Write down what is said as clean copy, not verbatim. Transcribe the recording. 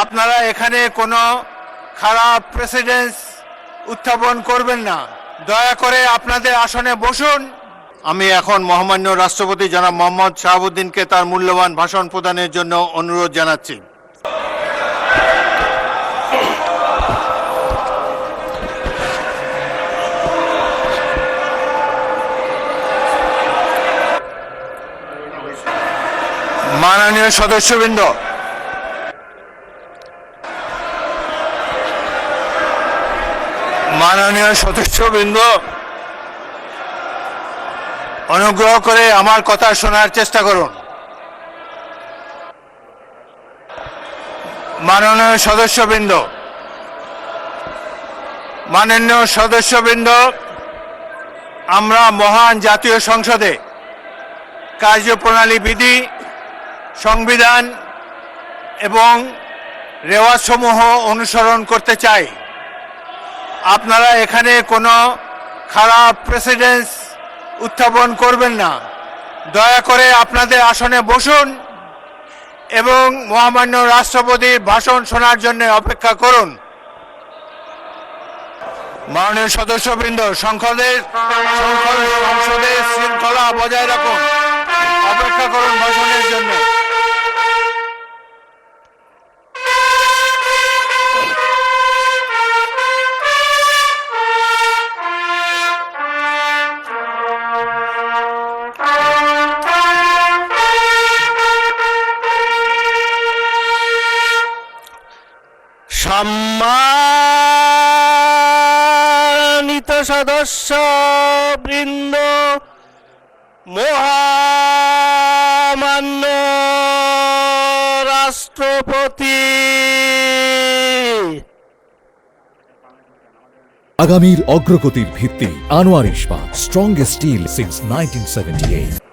আপনারা এখানে কোনো খারাপ প্রেসিডেন্স উত্থাপন করবেন না। দয়া করে আপনাদের আসনে বসুন। আমি এখন মহামান্য রাষ্ট্রপতি জনাব মোহাম্মদ শাহাবুদ্দিনকে তার মূল্যবান ভাষণ প্রদানের জন্য অনুরোধ জানাচ্ছি। মাননীয় সদস্যবৃন্দ, অনুগ্রহ করে আমার কথা শোনার চেষ্টা করুন। মাননীয় সদস্যবৃন্দ, আমরা মহান জাতীয় সংসদে কার্যপ্রণালী বিধি, সংবিধান এবং রেওয়াজসমূহ অনুসরণ করতে চাই। আপনারা এখানে কোনো খারাপ প্রেসিডেন্স উত্থাপন করবেন না। দয়া করে আপনাদের আসনে বসুন এবং মহামান্য রাষ্ট্রপতির ভাষণ শোনার জন্য অপেক্ষা করুন। মাননীয় সদস্যবৃন্দ, সংসদের শৃঙ্খলা বজায় রাখুন। অপেক্ষা করুন ভাষণের জন্য। সম্মানিত সদস্যবৃন্দ, মহামান্য রাষ্ট্রপতি, আগামীর অগ্রগতির ভিত্তি আনোয়ার ইস্পাত, স্ট্রংগেস্ট স্টিল সিন্স 1978।